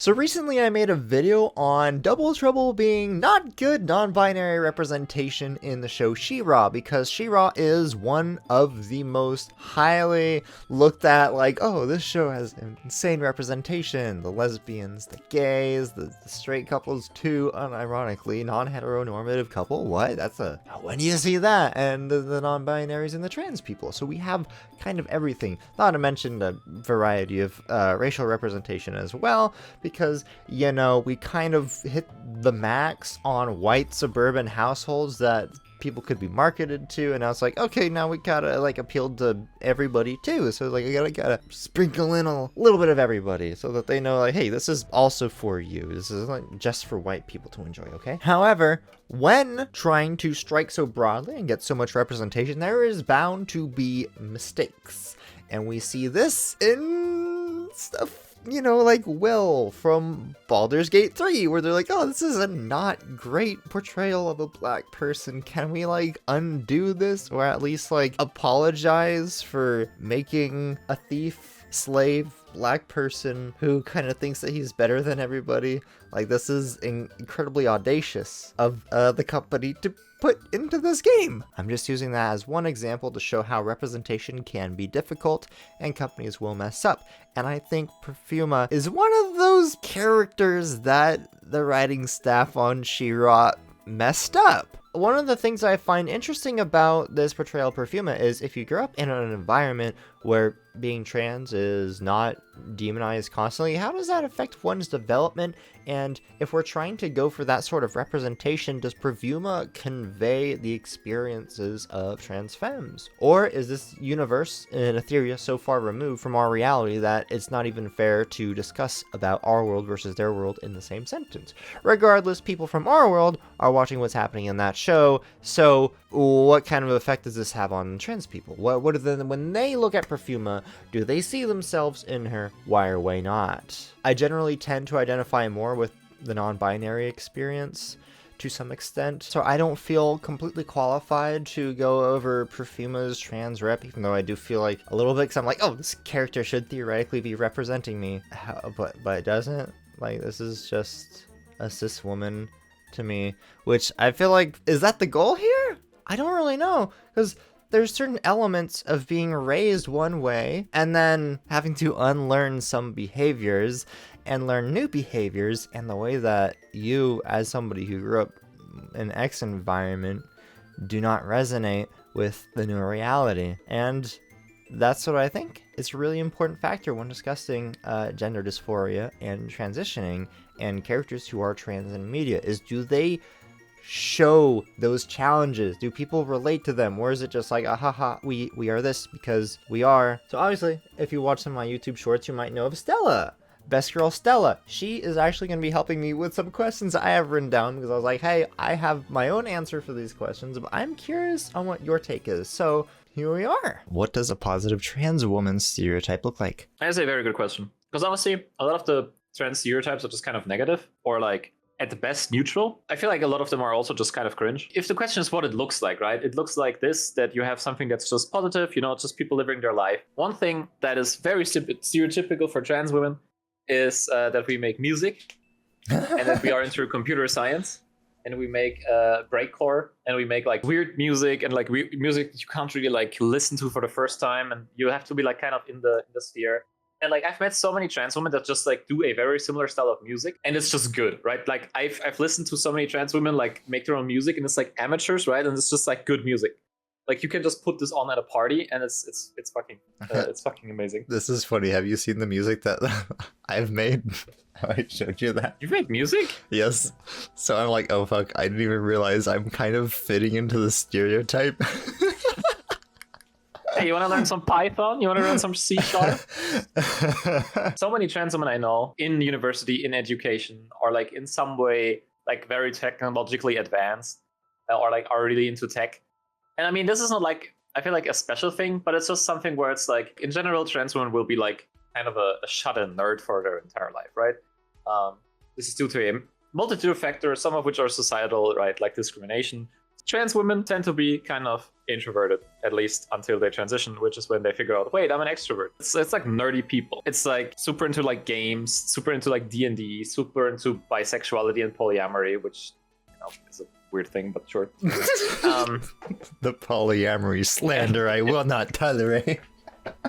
So recently I made a video on Double Trouble being not good non-binary representation in the show She-Ra, because She-Ra is one of the most highly looked at, like, oh, this show has insane representation. The lesbians, the gays, the straight couples too, unironically, non-heteronormative couple, what? When do you see that? And the non-binaries and the trans people. So we have kind of everything, not to mention a variety of racial representation as well, because, you know, we kind of hit the max on white suburban households that people could be marketed to, and now it's like, okay, now we gotta, like, appeal to everybody too, so, like, I gotta sprinkle in a little bit of everybody, so that they know, like, hey, this is also for you, this is not just for white people to enjoy, okay? However, when trying to strike so broadly and get so much representation, there is bound to be mistakes, and we see this in stuff, you know, like Will from Baldur's Gate 3, where they're like, oh, this is a not great portrayal of a black person. Can we, like, undo this? Or at least, like, apologize for making a thief, slave, black person who kind of thinks that he's better than everybody? Like, this is incredibly audacious of the company to put into this game. I'm just using that as one example to show how representation can be difficult and companies will mess up. And I think Perfuma is one of those characters that the writing staff on She-Ra messed up. One of the things I find interesting about this portrayal of Perfuma is if you grow up in an environment where being trans is not demonized constantly, how does that affect one's development? And if we're trying to go for that sort of representation, does Perfuma convey the experiences of trans femmes? Or is this universe in Etheria so far removed from our reality that it's not even fair to discuss about our world versus their world in the same sentence? Regardless, people from our world are watching what's happening in that show, so what kind of effect does this have on trans people? What are the, when they look at Perfuma, do they see themselves in her? Why or why not? I generally tend to identify more with the non-binary experience to some extent, so I don't feel completely qualified to go over Perfuma's trans rep, even though I do feel like a little bit, because I'm like, oh, this character should theoretically be representing me, but it doesn't. Like, this is just a cis woman to me, which I feel like, is that the goal here? I don't really know, because there's certain elements of being raised one way and then having to unlearn some behaviors and learn new behaviors, and the way that you, as somebody who grew up in X environment, do not resonate with the new reality. And that's what I think is a really important factor when discussing gender dysphoria and transitioning and characters who are trans in media, is do they show those challenges? Do people relate to them? Or is it just like, haha, we are this because we are? So obviously, if you watch some of my YouTube shorts, you might know of Stella. Best Girl Stella. She is actually going to be helping me with some questions I have written down, because I was like, hey, I have my own answer for these questions, but I'm curious on what your take is. So here we are. What does a positive trans woman stereotype look like? That's a very good question. Because honestly, a lot of the trans stereotypes are just kind of negative, or like at the best neutral. I feel like a lot of them are also just kind of cringe. If the question is what it looks like, right? It looks like this, that you have something that's just positive, you know, just people living their life. One thing that is very stereotypical for trans women is that we make music and that we are into computer science, and we make breakcore, and we make like weird music, and like music you can't really like listen to for the first time, and you have to be like kind of in the sphere. And like I've met so many trans women that just like do a very similar style of music, and it's just good, right? Like I've listened to so many trans women like make their own music, and it's like amateurs, right? And it's just like good music. Like you can just put this on at a party, and it's fucking amazing. This is funny. Have you seen the music that I've made? I showed you that. You make music? Yes. So I'm like, oh fuck, I didn't even realize I'm kind of fitting into the stereotype. Hey, you want to learn some Python? You want to learn some C#? So many trans women I know in university, in education, are like in some way like very technologically advanced, or like are really into tech. And I mean, this is not like, I feel like a special thing, but it's just something where it's like, in general, trans women will be like kind of a shut-in nerd for their entire life, right? This is due to a multitude of factors, some of which are societal, right? Like discrimination, Trans women tend to be kind of introverted, at least until they transition, which is when they figure out, wait, I'm an extrovert. It's like nerdy people. It's like super into like games, super into like D&D, super into bisexuality and polyamory, which is a weird thing, but sure. The polyamory slander I will not tolerate.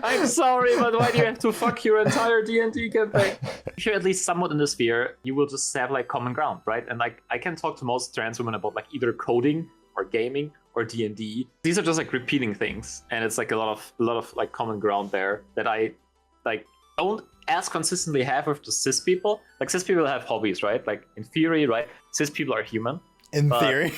I'm sorry, but why do you have to fuck your entire D&D campaign? If you're at least somewhat in the sphere, you will just have like common ground, right? And like I can talk to most trans women about like either coding or gaming or D&D. These are just like repeating things, and it's like a lot of like common ground there that I like don't as consistently have with the cis people. Like cis people have hobbies, right? Like in theory, right? Cis people are human. In theory.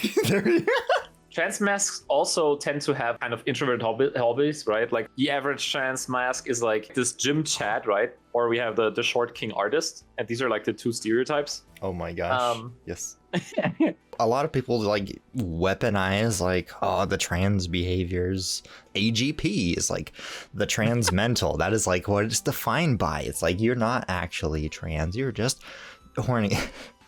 Trans masks also tend to have kind of introverted hobbies, right? Like the average trans mask is like this gym chat, right? Or we have the short king artist, and these are like the two stereotypes. Oh my gosh. Yes. A lot of people like weaponize like, oh, the trans behaviors. AGP is like the trans mental. That is like what it's defined by. It's like you're not actually trans. You're just horny.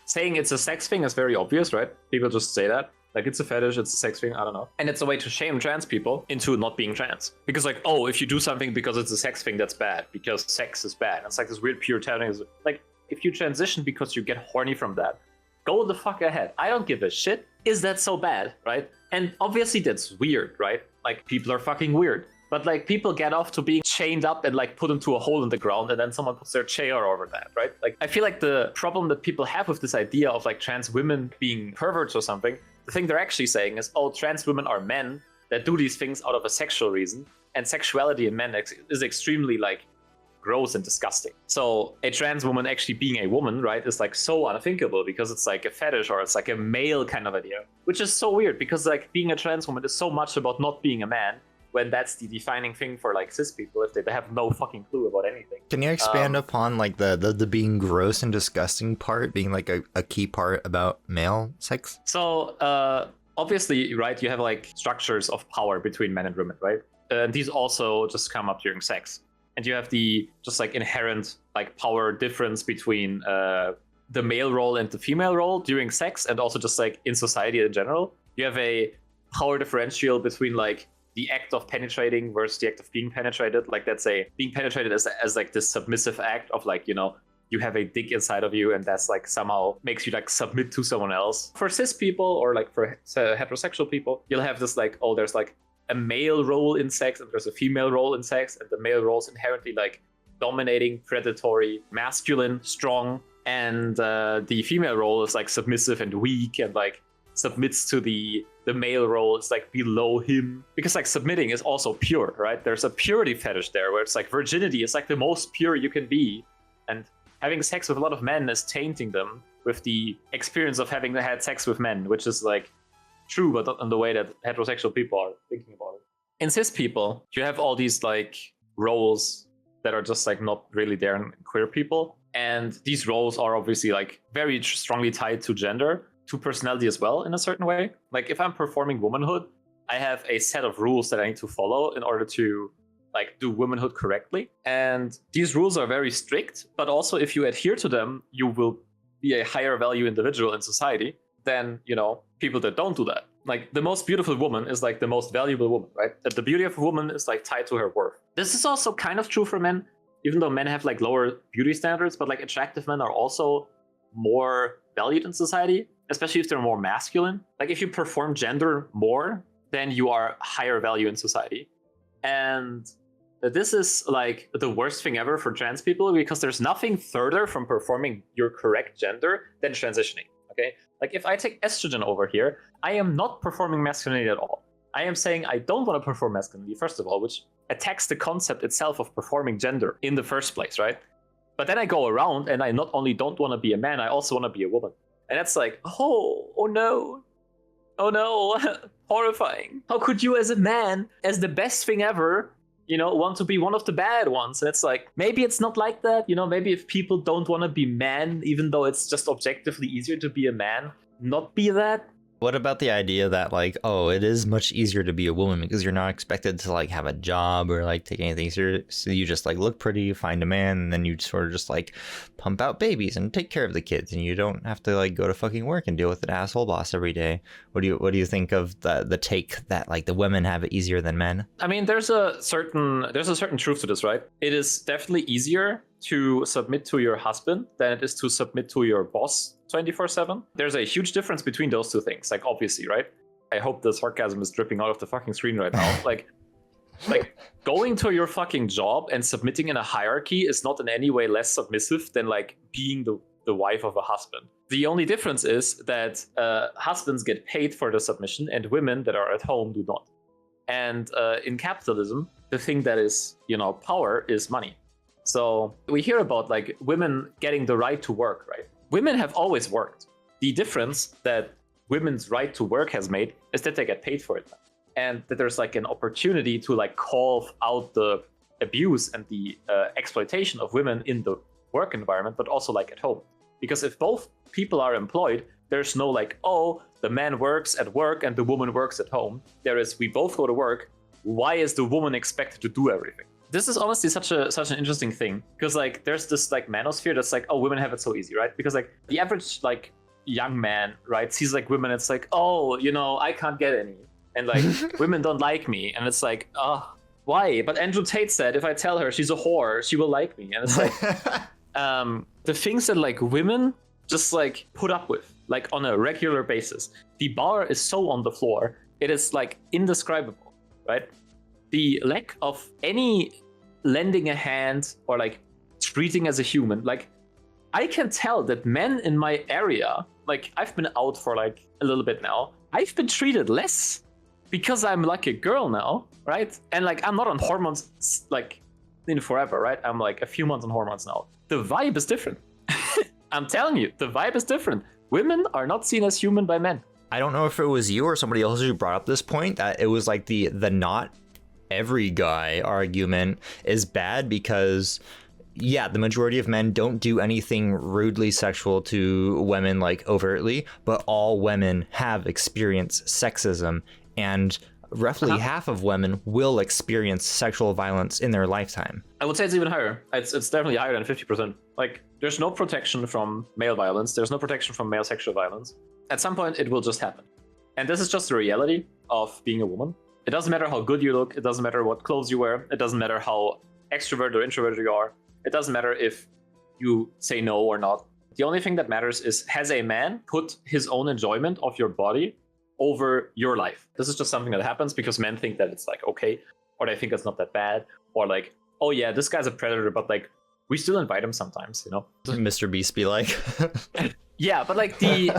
Saying it's a sex thing is very obvious, right? People just say that. Like, it's a fetish, it's a sex thing, I don't know. And it's a way to shame trans people into not being trans. Because like, oh, if you do something because it's a sex thing, that's bad. Because sex is bad. And it's like this weird puritanianism. Like, if you transition because you get horny from that, go the fuck ahead. I don't give a shit. Is that so bad, right? And obviously that's weird, right? Like, people are fucking weird. But like, people get off to being chained up and like put into a hole in the ground, and then someone puts their chair over that, right? Like, I feel like the problem that people have with this idea of like trans women being perverts or something, the thing they're actually saying is, oh, trans women are men that do these things out of a sexual reason, and sexuality in men is extremely like gross and disgusting. So a trans woman actually being a woman, right, is like so unthinkable because it's like a fetish or it's like a male kind of idea, which is so weird because like being a trans woman is so much about not being a man, when that's the defining thing for like cis people if they have no fucking clue about anything. Can you expand upon like the being gross and disgusting part being like a key part about male sex? So obviously, right, you have like structures of power between men and women, right? And these also just come up during sex. And you have the just like inherent like power difference between the male role and the female role during sex, and also just like in society in general. You have a power differential between like the act of penetrating versus the act of being penetrated. Like, let's say being penetrated as like this submissive act of like, you know, you have a dick inside of you and that's like somehow makes you like submit to someone else. For cis people or like for heterosexual people, you'll have this like, oh, there's like a male role in sex and there's a female role in sex, and the male role is inherently like dominating, predatory, masculine, strong, and the female role is like submissive and weak and like submits to the male role. It's like below him, because like submitting is also pure, right? There's a purity fetish there where it's like virginity is like the most pure you can be, and having sex with a lot of men is tainting them with the experience of having had sex with men, which is like true, but not in the way that heterosexual people are thinking about it. In cis people, you have all these like roles that are just like not really there in queer people, and these roles are obviously like very strongly tied to gender, to personality as well in a certain way. Like, if I'm performing womanhood, I have a set of rules that I need to follow in order to like do womanhood correctly. And these rules are very strict, but also if you adhere to them, you will be a higher value individual in society than, you know, people that don't do that. Like, the most beautiful woman is like the most valuable woman, right? That the beauty of a woman is like tied to her worth. This is also kind of true for men, even though men have like lower beauty standards, but like attractive men are also more valued in society, especially if they're more masculine. Like, if you perform gender more, then you are higher value in society. And this is like the worst thing ever for trans people, because there's nothing further from performing your correct gender than transitioning, okay? Like, if I take estrogen over here, I am not performing masculinity at all. I am saying I don't want to perform masculinity, first of all, which attacks the concept itself of performing gender in the first place, right? But then I go around and I not only don't want to be a man, I also want to be a woman. And that's like, oh no, horrifying. How could you as a man, as the best thing ever, you know, want to be one of the bad ones? And it's like, maybe it's not like that, you know, maybe if people don't want to be men, even though it's just objectively easier to be a man, not be that. What about the idea that like, oh, it is much easier to be a woman because you're not expected to like have a job or like take anything serious. So you just like look pretty, find a man, and then you sort of just like pump out babies and take care of the kids, and you don't have to like go to fucking work and deal with an asshole boss every day. What do you think of the take that like the women have it easier than men? I mean, there's a certain truth to this, right? It is definitely easier to submit to your husband than it is to submit to your boss 24/7. There's a huge difference between those two things, like obviously, right? I hope the sarcasm is dripping out of the fucking screen right now. like going to your fucking job and submitting in a hierarchy is not in any way less submissive than like being the wife of a husband. The only difference is that husbands get paid for the submission and women that are at home do not. And in capitalism, the thing that is, power is money. So we hear about like women getting the right to work, right? Women have always worked. The difference that women's right to work has made is that they get paid for it. And that there's like an opportunity to like call out the abuse and the exploitation of women in the work environment, but also like at home. Because if both people are employed, there's no like, oh, the man works at work and the woman works at home. There is, we both go to work. Why is the woman expected to do everything? This is honestly such an interesting thing, because like there's this like manosphere that's like, oh, women have it so easy, right? Because like the average like young man, right, sees like women, it's like, oh, I can't get any, and like women don't like me, and it's like, oh, why? But Andrew Tate said if I tell her she's a whore, she will like me, and it's like the things that like women just like put up with like on a regular basis. The bar is so on the floor, it is like indescribable, right? The lack of any lending a hand or like treating as a human, like I can tell that men in my area, like I've been out for like a little bit now, I've been treated less because I'm like a girl now, right? And like I'm not on hormones like in forever, right? I'm like a few months on hormones now. The vibe is different. I'm telling you, the vibe is different. Women are not seen as human by men. I don't know if it was you or somebody else who brought up this point, that it was like the not every guy argument is bad because, yeah, the majority of men don't do anything rudely sexual to women like overtly, but all women have experienced sexism, and roughly half of women will experience sexual violence in their lifetime. I would say it's even higher. It's definitely higher than 50%. Like, there's no protection from male violence. There's no protection from male sexual violence. At some point, it will just happen. And this is just the reality of being a woman. It doesn't matter how good you look. It doesn't matter what clothes you wear. It doesn't matter how extroverted or introverted you are. It doesn't matter if you say no or not. The only thing that matters is, has a man put his own enjoyment of your body over your life? This is just something that happens because men think that it's like okay, or they think it's not that bad, or like, oh yeah, this guy's a predator, but like we still invite him sometimes, Mr. Beast be like. Yeah, but like the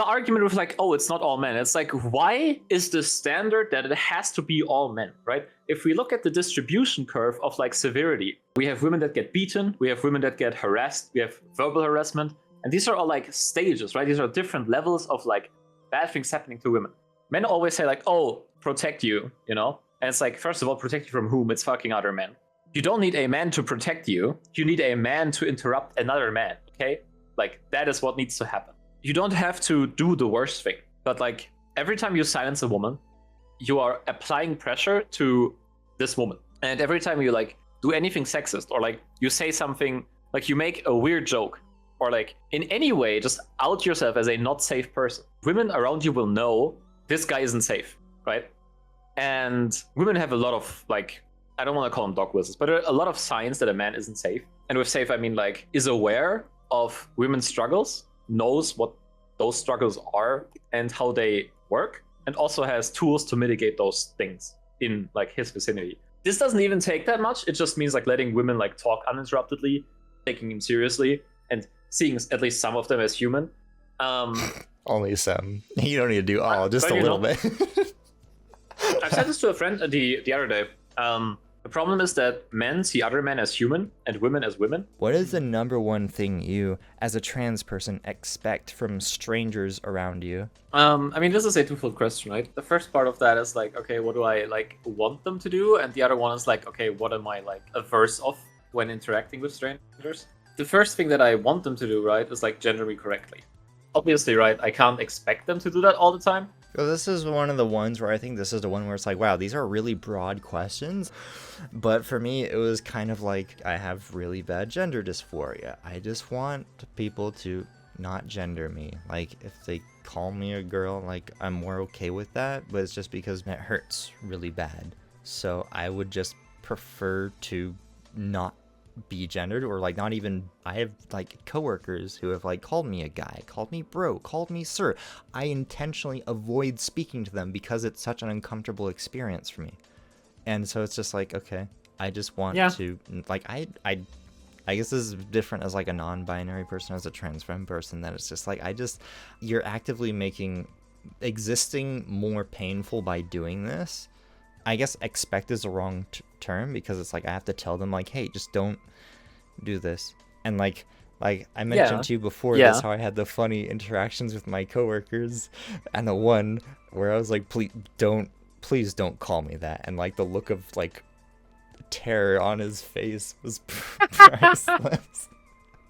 argument with like, oh, it's not all men. It's like, why is the standard that it has to be all men, right? If we look at the distribution curve of like severity, we have women that get beaten, we have women that get harassed, we have verbal harassment, and these are all like stages, right? These are different levels of like bad things happening to women. Men always say like, oh, protect you, And it's like, first of all, protect you from whom? It's fucking other men. You don't need a man to protect you. You need a man to interrupt another man, okay? Like, that is what needs to happen. You don't have to do the worst thing, but like every time you silence a woman, you are applying pressure to this woman. And every time you like do anything sexist, or like you say something, like you make a weird joke, or like in any way just out yourself as a not safe person, women around you will know this guy isn't safe, right? And women have a lot of like, I don't want to call them dog whistles, but a lot of signs that a man isn't safe. And with safe, I mean like is aware of women's struggles, knows what those struggles are and how they work, and also has tools to mitigate those things in like his vicinity. This doesn't even take that much. It just means like letting women like talk uninterruptedly, taking him seriously, and seeing at least some of them as human. Only some. You don't need to do all, just a little bit. I said this to a friend the other day. The problem is that men see other men as human and women as women. What is the number one thing you, as a trans person, expect from strangers around you? I mean, this is a twofold question, right? The first part of that is like, okay, what do I like want them to do? And the other one is like, okay, what am I like averse of when interacting with strangers? The first thing that I want them to do, right, is like gender me correctly. obviously, right, I can't expect them to do that all the time. So this is one of the ones where I think this is the one where it's like, wow, these are really broad questions. But for me, it was kind of like, I have really bad gender dysphoria. I just want people to not gender me. Like, if they call me a girl, like, I'm more okay with that, but it's just because it hurts really bad. So I would just prefer to not be gendered, or like not even. I have like coworkers who have like called me a guy, called me bro, called me sir. I intentionally avoid speaking to them because it's such an uncomfortable experience for me. And so it's just like, okay, I just want to, like, I guess this is different as like a non-binary person, as a transfemme person, that it's just like, you're actively making existing more painful by doing this. I guess expect is the wrong term, because it's like I have to tell them like, hey, just don't do this. And like I mentioned to you before this, how I had the funny interactions with my coworkers, and the one where I was like, please don't call me that, and like the look of like terror on his face was priceless.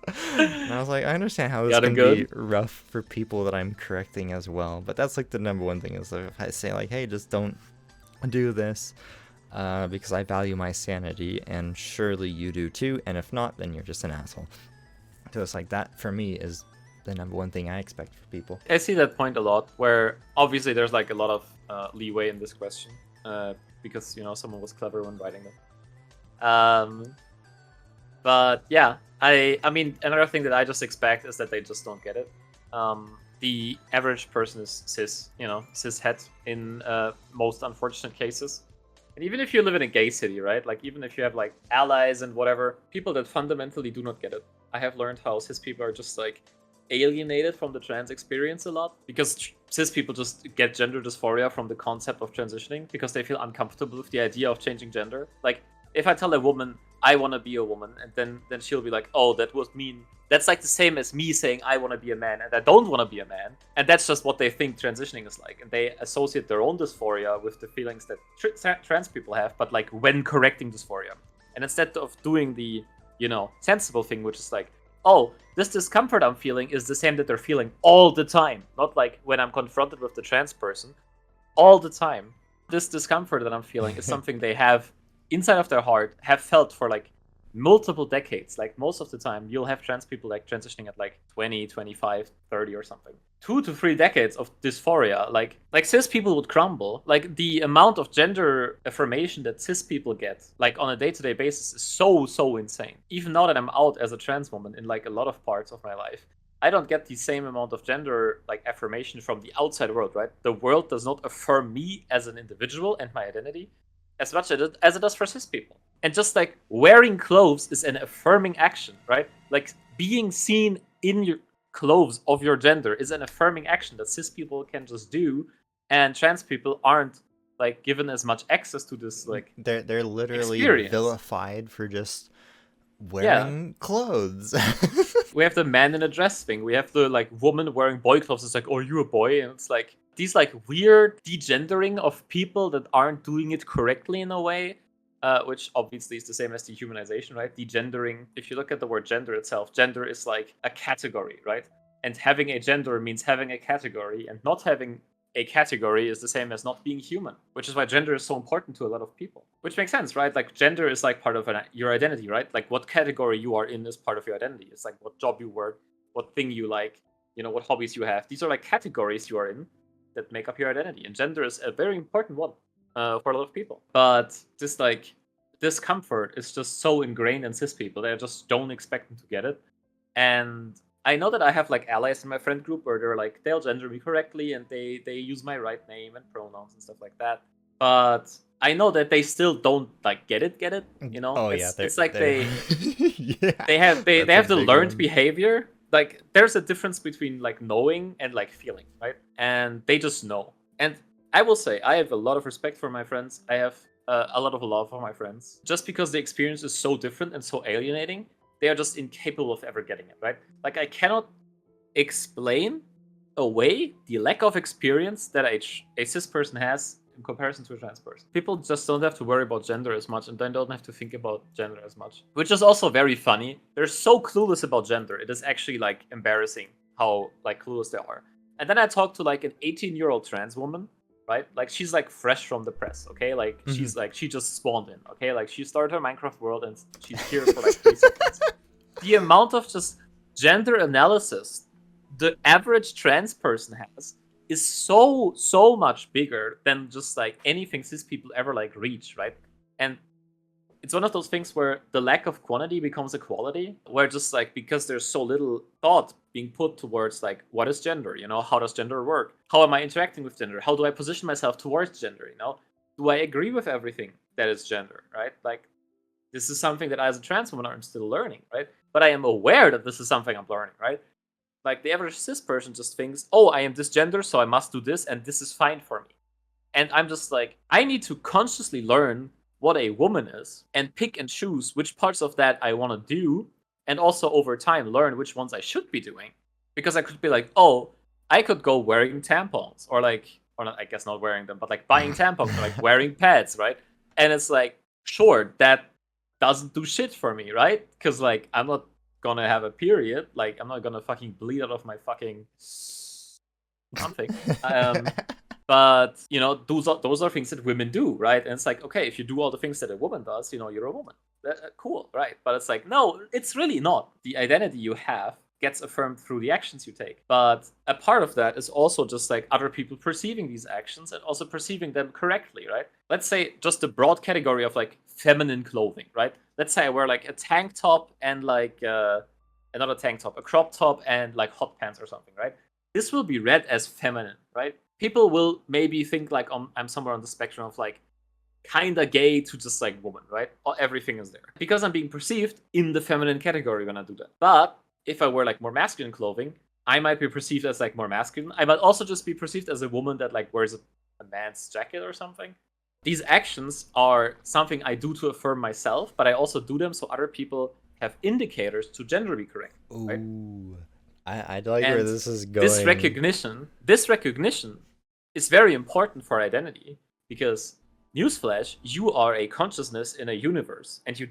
And I was like, I understand how this can be rough for people that I'm correcting as well, but that's like the number one thing, is if I say like, hey, just don't do this, because I value my sanity, and surely you do too, and if not, then you're just an asshole. So it's like, that for me is the number one thing I expect for people. I see that point a lot, where obviously there's like a lot of leeway in this question, because, you know, someone was clever when writing them. But yeah, I mean, another thing that I just expect is that they just don't get it. The average person is cis, you know, cishet in most unfortunate cases. And even if you live in a gay city, right? Like, even if you have like allies and whatever, people that fundamentally do not get it. I have learned how cis people are just like alienated from the trans experience a lot, because cis people just get gender dysphoria from the concept of transitioning, because they feel uncomfortable with the idea of changing gender. Like, if I tell a woman I want to be a woman, and then she'll be like, oh, that would mean, that's like the same as me saying I want to be a man and I don't want to be a man, and that's just what they think transitioning is like, and they associate their own dysphoria with the feelings that trans people have, but like when correcting dysphoria. And instead of doing the, you know, sensible thing, which is like, oh, this discomfort I'm feeling is the same that they're feeling all the time, not like when I'm confronted with the trans person, all the time. This discomfort that I'm feeling is something they have inside of their heart, have felt for like multiple decades. Like, most of the time you'll have trans people like transitioning at like 20, 25, 30 or something. 2 to 3 decades of dysphoria. Like cis people would crumble. Like, the amount of gender affirmation that cis people get like on a day-to-day basis is so insane. Even now that I'm out as a trans woman in like a lot of parts of my life, I don't get the same amount of gender like affirmation from the outside world, right? The world does not affirm me as an individual and my identity as much as it does for cis people. And just like wearing clothes is an affirming action, right? Like, being seen in your clothes of your gender is an affirming action that cis people can just do, and trans people aren't like given as much access to this. Like, they're literally experience. vilified for just wearing clothes. We have the man in a dress thing. We have the like woman wearing boy clothes. It's like, oh, you're a boy, and it's like these like weird degendering of people that aren't doing it correctly in a way, which obviously is the same as dehumanization, right? Degendering. If you look at the word gender itself, gender is like a category, right? And having a gender means having a category, and not having a category is the same as not being human, which is why gender is so important to a lot of people. Which makes sense, right? Like, gender is like part of your identity, right? Like, what category you are in is part of your identity. It's like what job you work, what thing you like, you know, what hobbies you have. These are like categories you are in that make up your identity, and gender is a very important one for a lot of people. But this like discomfort is just so ingrained in cis people that I just don't expect them to get it. And I know that I have like allies in my friend group where they're like, they'll gender me correctly and they use my right name and pronouns and stuff like that. But I know that they still don't like get it, you know? Oh, it's like they yeah, they have the learned one. behavior. Like, there's a difference between like knowing and like feeling, right? And they just know. And I will say, I have a lot of respect for my friends. I have a lot of love for my friends. Just because the experience is so different and so alienating, they are just incapable of ever getting it, right? Like, I cannot explain away the lack of experience that a cis person has in comparison to a trans person. People just don't have to worry about gender as much, and then don't have to think about gender as much. Which is also very funny. They're so clueless about gender. It is actually like embarrassing how like clueless they are. And then I talked to like an 18-year-old trans woman, right? Like she's like fresh from the press, okay? Like she's like she just spawned in, okay? Like she started her Minecraft world and she's here for like 3 seconds. The amount of just gender analysis the average trans person has is so much bigger than just like anything cis people ever like reach, right? And it's one of those things where the lack of quantity becomes a quality, where just like because there's so little thought being put towards like what is gender, you know, how does gender work, how am I interacting with gender, how do I position myself towards gender, you know, do I agree with everything that is gender, right? Like this is something that as a trans woman I'm still learning, right? But I am aware that this is something I'm learning, right? Like the average cis person just thinks, oh, I am this gender, so I must do this, and this is fine for me. And I'm just like, I need to consciously learn what a woman is and pick and choose which parts of that I want to do, and also over time learn which ones I should be doing. Because I could be like, oh, I could go wearing tampons, or like, or not, I guess not wearing them, but like buying tampons, or like wearing pads, right? And it's like, sure, that doesn't do shit for me, right? Because like, I'm not gonna have a period, like I'm not gonna fucking bleed out of my fucking something. But you know, those are things that women do, right? And it's like, okay, if you do all the things that a woman does, you know, you're a woman. Cool, right? But it's like, no, it's really not. The identity you have gets affirmed through the actions you take. But a part of that is also just like other people perceiving these actions and also perceiving them correctly, right? Let's say just the broad category of like feminine clothing, right? Let's say I wear like a tank top and like another tank top, a crop top and like hot pants or something, right? This will be read as feminine, right? People will maybe think like I'm somewhere on the spectrum of like kinda gay to just like woman, right? Or everything is there. Because I'm being perceived in the feminine category when I do that. But if I wear like more masculine clothing, I might be perceived as like more masculine. I might also just be perceived as a woman that like wears a man's jacket or something. These actions are something I do to affirm myself, but I also do them so other people have indicators to gender be correct. Right? Ooh, I like where And this is going. this recognition is very important for identity because newsflash, you are a consciousness in a universe, and you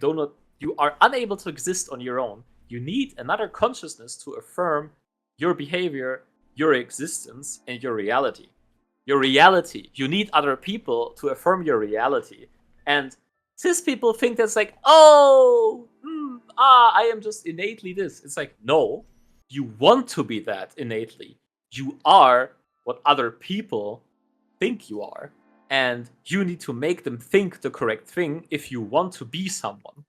are unable to exist on your own. You need another consciousness to affirm your behavior, your existence, and your reality. Your reality. You need other people to affirm your reality. And cis people think that's like, oh, I am just innately this. It's like, no, you want to be that innately. You are what other people think you are. And you need to make them think the correct thing if you want to be someone.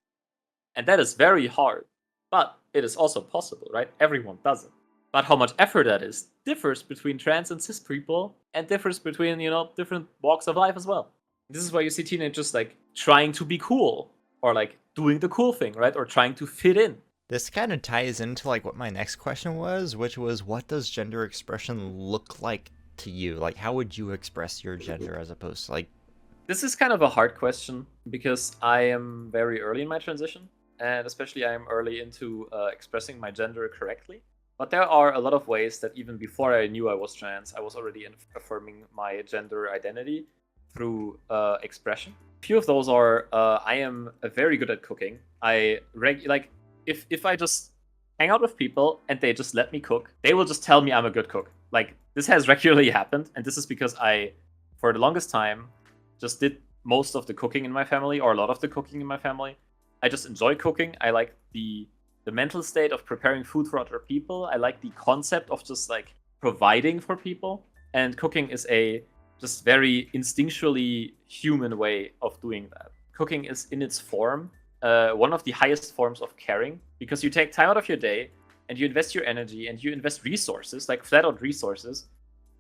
And that is very hard. But it is also possible, right? Everyone does it. But how much effort that is differs between trans and cis people and differs between, you know, different walks of life as well. This is why you see teenagers like trying to be cool or like doing the cool thing, right? Or trying to fit in. This kind of ties into like what my next question was, which was what does gender expression look like to you? Like how would you express your gender as opposed to like this is kind of a hard question because I am very early in my transition, and especially I am early into expressing my gender correctly. But there are a lot of ways that even before I knew I was trans, I was already affirming my gender identity through expression. A few of those are I am very good at cooking. If I just hang out with people and they just let me cook, they will just tell me I'm a good cook. Like this has regularly happened, and this is because I, for the longest time, just did most of the cooking in my family, or a lot of the cooking in my family. I just enjoy cooking. I like the mental state of preparing food for other people. I like the concept of just like providing for people. And cooking is a just very instinctually human way of doing that. Cooking is in its form one of the highest forms of caring because you take time out of your day and you invest your energy and you invest resources, like flat out resources,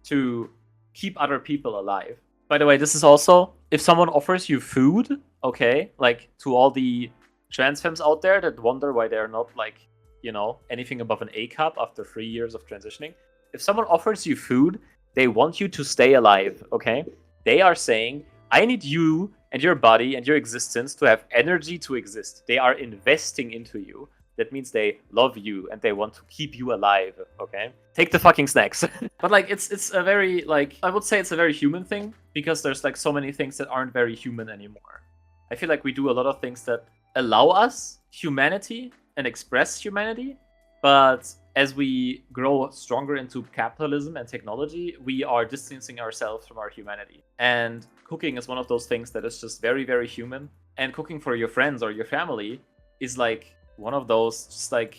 to keep other people alive. By the way, this is also if someone offers you food, okay, like to all the trans femmes out there that wonder why they're not like, you know, anything above an A cup after 3 years of transitioning. If someone offers you food, they want you to stay alive, okay? They are saying, I need you and your body and your existence to have energy to exist. They are investing into you. That means they love you and they want to keep you alive, okay? Take the fucking snacks. But like it's a very like I would say it's a very human thing because there's like so many things that aren't very human anymore. I feel like we do a lot of things that allow us humanity and express humanity, but as we grow stronger into capitalism and technology, we are distancing ourselves from our humanity. And cooking is one of those things that is just very, very human. And cooking for your friends or your family is like one of those just like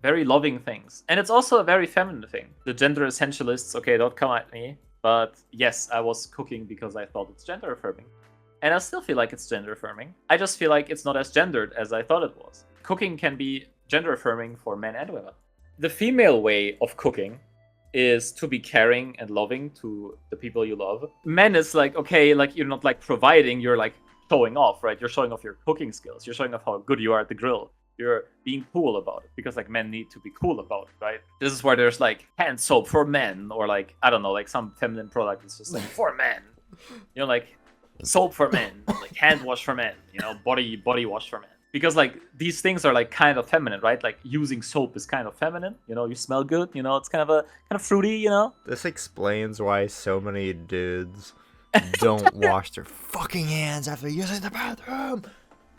very loving things. And it's also a very feminine thing. The gender essentialists, okay, don't come at me. But yes, I was cooking because I thought it's gender affirming. And I still feel like it's gender affirming. I just feel like it's not as gendered as I thought it was. Cooking can be gender affirming for men and women. The female way of cooking is to be caring and loving to the people you love. Men is like, okay, like you're not like providing, you're like showing off, right? You're showing off your cooking skills. You're showing off how good you are at the grill. You're being cool about it because like men need to be cool about it, right? This is where there's like hand soap for men, or like, I don't know, like some feminine product is just like for men. You know, like soap for men, like hand wash for men, you know, body wash for men. Because like these things are like kind of feminine, right? Like using soap is kind of feminine. You know, you smell good. You know, it's kind of fruity. You know. This explains why so many dudes don't wash their fucking hands after using the bathroom.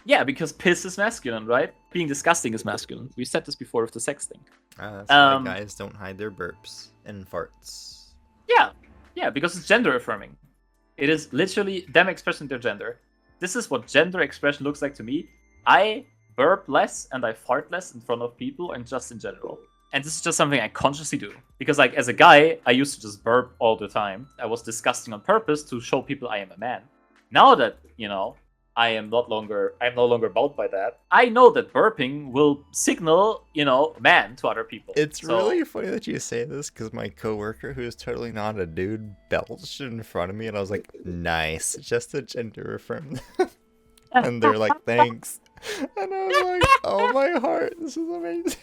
Yeah, because piss is masculine, right? Being disgusting is masculine. We said this before with the sex thing. That's why guys don't hide their burps and farts. Yeah, because it's gender affirming. It is literally them expressing their gender. This is what gender expression looks like to me. I burp less and I fart less in front of people and just in general. And this is just something I consciously do. Because like as a guy, I used to just burp all the time. I was disgusting on purpose to show people I am a man. Now that, you know, I'm no longer bound by that. I know that burping will signal, you know, man to other people. It's really funny that you say this because my coworker, who is totally not a dude, belched in front of me and I was like, nice, just a gender affirm. And they're like, thanks. And I was like, oh my heart, this is amazing.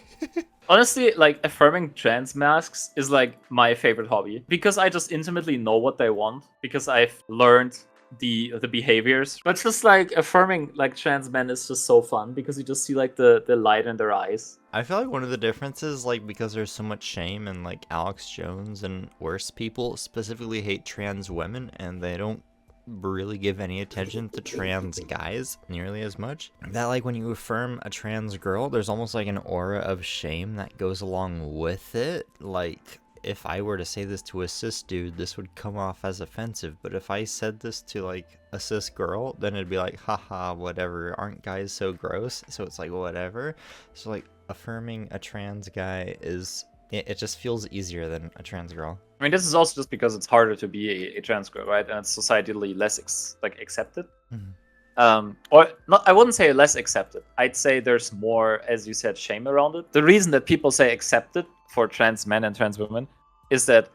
Honestly, like affirming trans masks is like my favorite hobby because I just intimately know what they want because I've learned the behaviors. But just like affirming like trans men is just so fun because you just see like the light in their eyes. I feel like one of the differences, like because there's so much shame and like Alex Jones and worse people specifically hate trans women and they don't really give any attention to trans guys nearly as much, that like when you affirm a trans girl, there's almost like an aura of shame that goes along with it. Like if I were to say this to a cis dude, this would come off as offensive, but if I said this to like a cis girl, then it'd be like, haha, whatever, aren't guys so gross? So it's like whatever. So like affirming a trans guy is, it just feels easier than a trans girl. I mean, this is also just because it's harder to be a trans girl, right? And it's societally less accepted. Mm-hmm. Or not, I wouldn't say less accepted. I'd say there's more, as you said, shame around it. The reason that people say accepted for trans men and trans women is that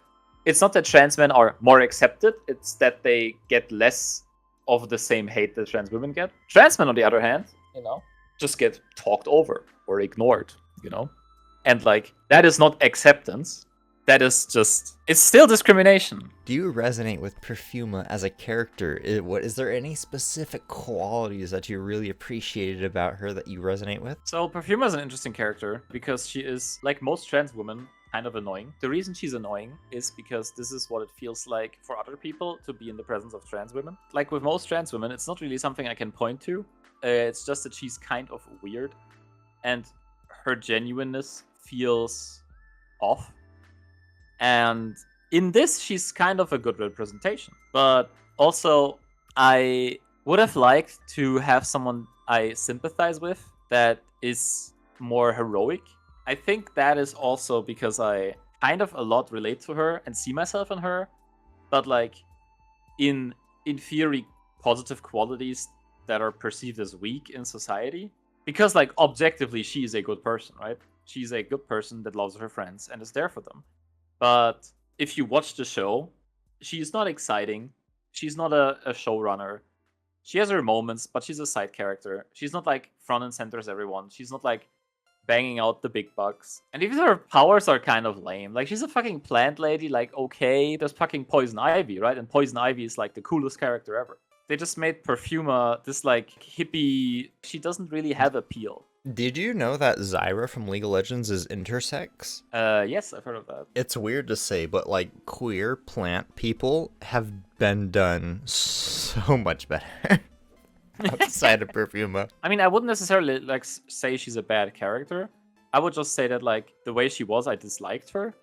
it's not that trans men are more accepted, it's that they get less of the same hate that trans women get. Trans men, on the other hand, you know, just get talked over or ignored, you know? And like, that is not acceptance. That is just, it's still discrimination. Do you resonate with Perfuma as a character? Is there any specific qualities that you really appreciated about her that you resonate with? So Perfuma is an interesting character because she is, like most trans women, kind of annoying. The reason she's annoying is because this is what it feels like for other people to be in the presence of trans women. Like with most trans women, it's not really something I can point to. It's just that she's kind of weird and her genuineness feels off. And in this, she's kind of a good representation. But also, I would have liked to have someone I sympathize with that is more heroic. I think that is also because I kind of a lot relate to her and see myself in her. But like, in theory, positive qualities that are perceived as weak in society. Because like, objectively, she is a good person, right? She's a good person that loves her friends and is there for them. But if you watch the show, she's not exciting. She's not a showrunner. She has her moments, but she's a side character. She's not like front and center as everyone. She's not like banging out the big bucks. And even her powers are kind of lame. Like she's a fucking plant lady, like okay, there's fucking Poison Ivy, right? And Poison Ivy is like the coolest character ever. They just made Perfuma this like hippie, she doesn't really have appeal. Did you know that Zyra from League of Legends is intersex? Yes, I've heard of that. It's weird to say, but like queer plant people have been done so much better outside of Perfuma. I mean, I wouldn't necessarily like say she's a bad character, I would just say that, like, the way she was, I disliked her,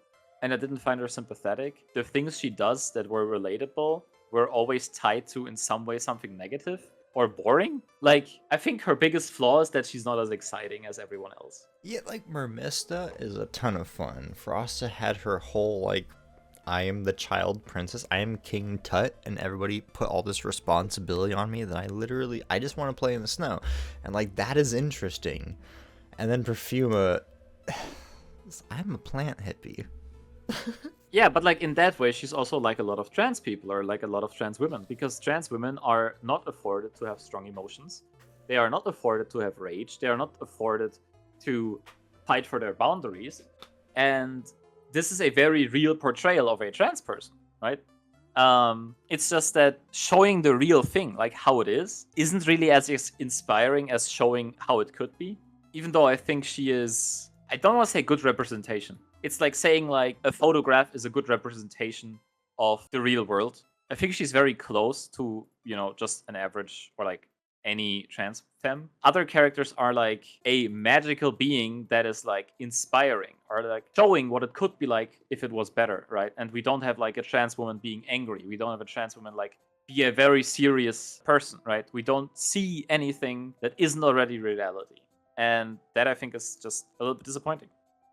and I didn't find her sympathetic. The things she does that were relatable were always tied to, in some way, something negative or boring. Like, I think her biggest flaw is that she's not as exciting as everyone else. Yeah, like Mermista is a ton of fun. Frosta had her whole like, I am the child princess, I am King Tut, and everybody put all this responsibility on me that I just want to play in the snow. And like, that is interesting. And then Perfuma, I'm a plant hippie. Yeah, but like in that way, she's also like a lot of trans people or like a lot of trans women, because trans women are not afforded to have strong emotions. They are not afforded to have rage. They are not afforded to fight for their boundaries. And this is a very real portrayal of a trans person, right? It's just that showing the real thing, like how it is, isn't really as inspiring as showing how it could be. Even though I think she is, I don't want to say good representation. It's like saying like a photograph is a good representation of the real world. I think she's very close to, just an average or like any trans femme. Other characters are like a magical being that is like inspiring or like showing what it could be like if it was better, right? And we don't have like a trans woman being angry. We don't have a trans woman like be a very serious person, right? We don't see anything that isn't already reality. And that I think is just a little bit disappointing,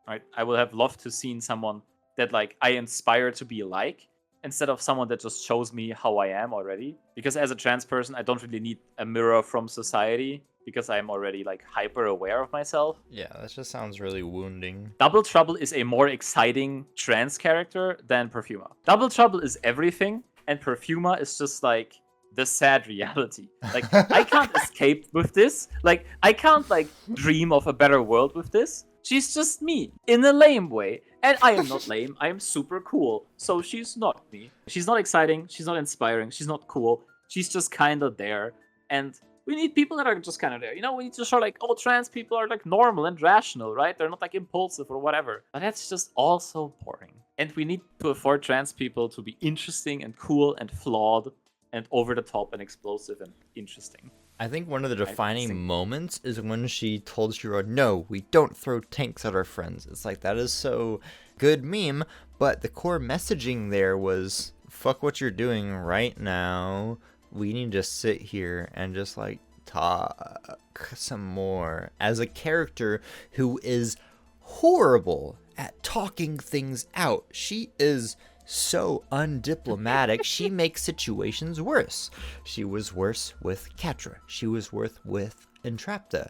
right? I would have loved to seen someone that like I inspire to be like, instead of someone that just shows me how I am already. Because as a trans person, I don't really need a mirror from society because I'm already like hyper aware of myself. Yeah, that just sounds really wounding. Double Trouble is a more exciting trans character than Perfuma. Double Trouble is everything, and Perfuma is just like the sad reality. Like, I can't escape with this. Like, I can't like dream of a better world with this. She's just me in a lame way. And I am not lame. I am super cool. So she's not me. She's not exciting. She's not inspiring. She's not cool. She's just kind of there. And we need people that are just kind of there. We need to show like, oh, trans people are like normal and rational, right? They're not like impulsive or whatever. But that's just also boring. And we need to afford trans people to be interesting and cool and flawed and over the top and explosive and interesting. I think one of the defining moments is when she told Shiro, no, we don't throw tanks at our friends. It's like, that is so good meme, but the core messaging there was, fuck what you're doing right now. We need to sit here and just like talk some more. As a character who is horrible at talking things out, she is so undiplomatic. She makes situations worse. She was worse with Catra. She was worse with Entrapta.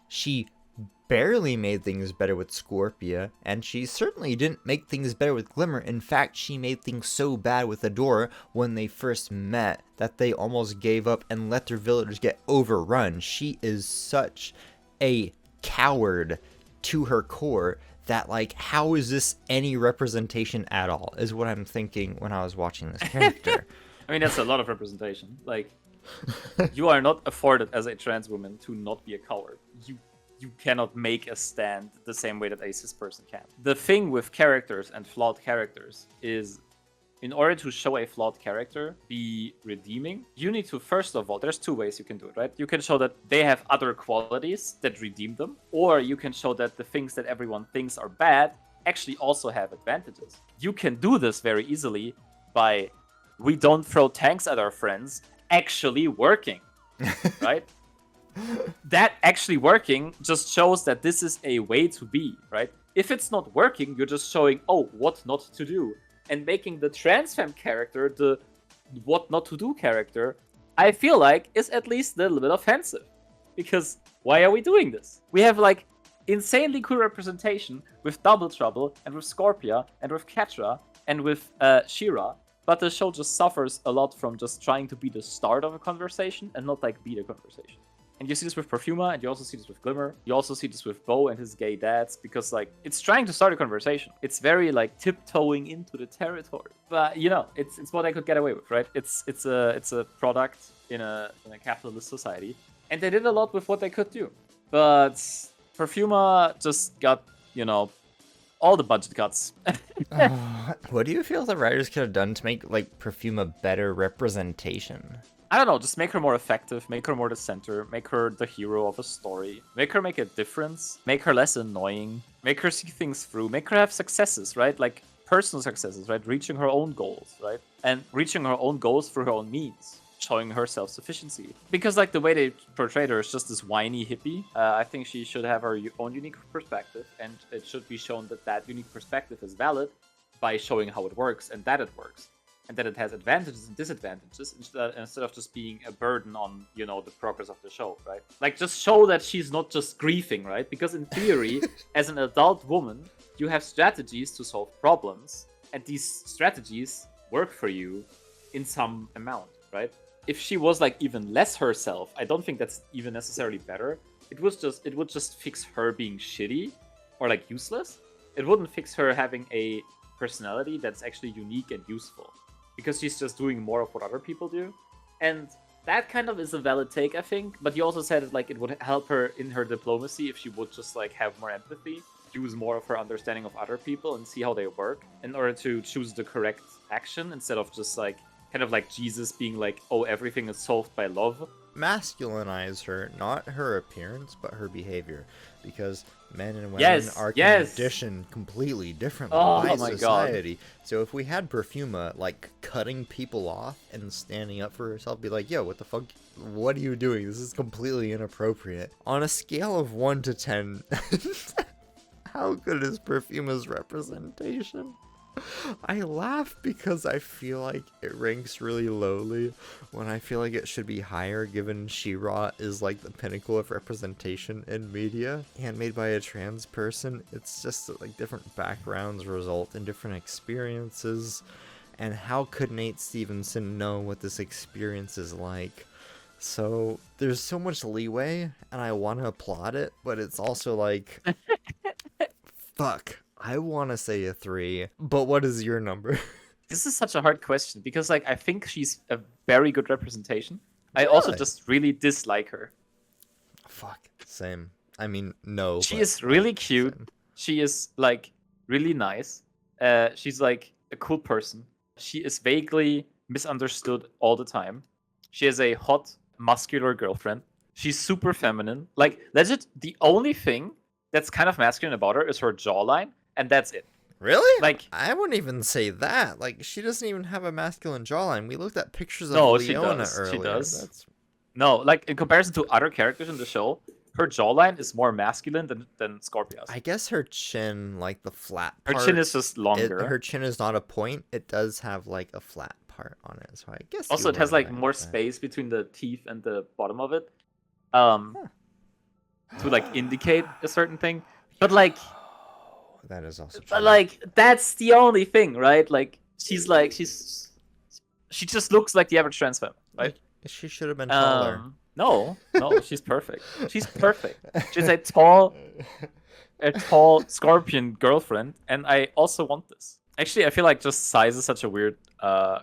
She barely made things better with Scorpia, and she certainly didn't make things better with Glimmer. In fact, she made things so bad with Adora when they first met that they almost gave up and let their villagers get overrun. She is such a coward to her core that, like, how is this any representation at all, is what I'm thinking when I was watching this character. I mean, that's a lot of representation. Like, you are not afforded as a trans woman to not be a coward. You cannot make a stand the same way that a cis person can. The thing with characters and flawed characters is, in order to show a flawed character be redeeming, you need to, first of all, there's two ways you can do it, right? You can show that they have other qualities that redeem them, or you can show that the things that everyone thinks are bad actually also have advantages. You can do this very easily by, we don't throw tanks at our friends, actually working, right? That actually working just shows that this is a way to be, right? If it's not working, you're just showing, oh, what not to do. And making the transfemme character the what not to do character, I feel like is at least a little bit offensive. Because why are we doing this? We have like insanely cool representation with Double Trouble and with Scorpia and with Catra and with She-Ra, but the show just suffers a lot from just trying to be the start of a conversation and not like be the conversation. And you see this with Perfuma, and you also see this with Glimmer. You also see this with Bo and his gay dads, because like it's trying to start a conversation. It's very like tiptoeing into the territory. But it's what I could get away with, right? It's a product in a capitalist society, and they did a lot with what they could do. But Perfuma just got all the budget cuts. What do you feel the writers could have done to make like Perfuma better representation? I don't know, just make her more effective, make her more the center, make her the hero of a story, make her make a difference, make her less annoying, make her see things through, make her have successes, right? Like personal successes, right? Reaching her own goals, right? And reaching her own goals through her own means, showing her self-sufficiency. Because like the way they portrayed her is just this whiny hippie. I think she should have her own unique perspective, and it should be shown that that unique perspective is valid by showing how it works and that it works. And that it has advantages and disadvantages instead of just being a burden on, you know, the progress of the show, right? Like, just show that she's not just griefing, right? Because in theory, as an adult woman, you have strategies to solve problems, and these strategies work for you in some amount, right? If she was like even less herself, I don't think that's even necessarily better. It would just fix her being shitty or like useless. It wouldn't fix her having a personality that's actually unique and useful, because she's just doing more of what other people do. And that kind of is a valid take, I think. But you also said like it would help her in her diplomacy if she would just like have more empathy, use more of her understanding of other people and see how they work in order to choose the correct action, instead of just like kind of like Jesus being like, oh, everything is solved by love. Masculinize her, not her appearance, but her behavior, because men and women Yes, are yes. conditioned completely differently Oh by my God. society. So if we had Perfuma like cutting people off and standing up for herself, be like, yo, what the fuck, what are you doing? This is completely inappropriate. On a scale of 1 to 10, how good is Perfuma's representation? I laugh because I feel like it ranks really lowly when I feel like it should be higher, given She-Ra is like the pinnacle of representation in media. And made by a trans person, it's just that, like, different backgrounds result in different experiences. And how could Nate Steveson know what this experience is like? So there's so much leeway, and I want to applaud it, but it's also like, fuck. I want to say a 3, but what is your number? This is such a hard question because like I think she's a very good representation. I also Really? just really dislike her. Fuck. Same. I mean, no. She but is really cute. same. She is like really nice. She's like a cool person. She is vaguely misunderstood all the time. She has a hot, muscular girlfriend. She's super feminine. Like, legit, the only thing that's kind of masculine about her is her jawline, and that's it. Really? Like, I wouldn't even say that. Like, she doesn't even have a masculine jawline. We looked at pictures of No, she Leona does. She earlier. does. That's... no, like in comparison to other characters in the show, her jawline is more masculine than Scorpia's. I guess her chin, like the flat Her part, chin is just longer. her chin is not a point. It does have like a flat part on it. So I guess. Also, you it has were like right more with that. space between the teeth and the bottom of it, to like indicate a certain thing. But like, That is also true. but like that's the only thing, right? Like she just looks like the average trans femme, right? She should have been taller. No, she's perfect. She's perfect. She's a tall scorpion girlfriend, and I also want this. Actually, I feel like just size is such a weird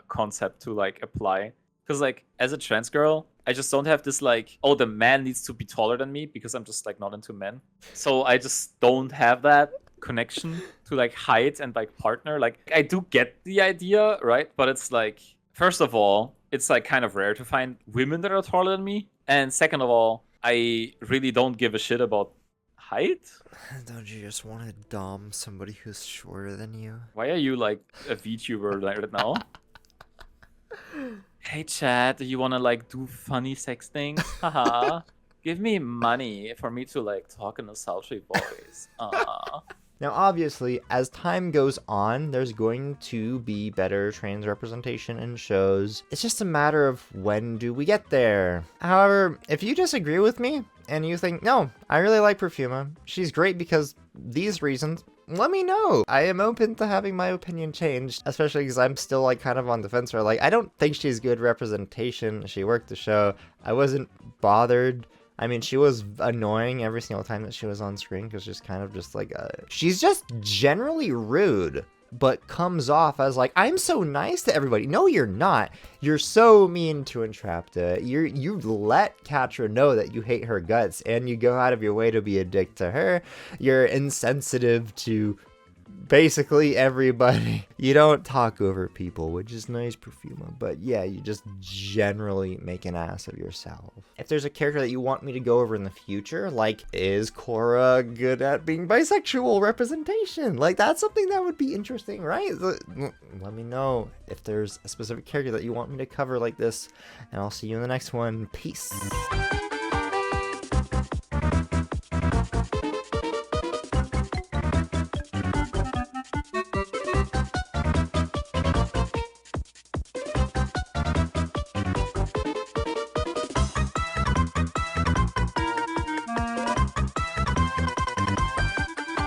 concept to like apply, because like as a trans girl, I just don't have this like, oh, the man needs to be taller than me, because I'm just like not into men. So I just don't have that connection to like height and like partner. Like I do get the idea, right? But it's like, first of all, it's like kind of rare to find women that are taller than me, and second of all, I really don't give a shit about height. Don't you just want to dom somebody who's shorter than you? Why are you like a VTuber right now? Hey Chad, do you wanna like do funny sex things? Haha. Give me money for me to like talk in a sultry voice. Now, obviously, as time goes on, there's going to be better trans representation in shows. It's just a matter of when do we get there. However, if you disagree with me and you think, no, I really like Perfuma, she's great because these reasons, let me know. I am open to having my opinion changed, especially because I'm still like kind of on the fence where like, I don't think she's good representation. She worked the show. I wasn't bothered. I mean, she was annoying every single time that she was on screen because she's kind of just like she's just generally rude, but comes off as like, I'm so nice to everybody. No, you're not. You're so mean to Entrapta. You let Catra know that you hate her guts, and you go out of your way to be a dick to her. You're insensitive to basically everybody. You don't talk over people, which is nice, Perfuma. But yeah, you just generally make an ass of yourself. If there's a character that you want me to go over in the future, like, is Cora good at being bisexual representation? Like, that's something that would be interesting, right? Let me know if there's a specific character that you want me to cover like this, and I'll see you in the next one. Peace.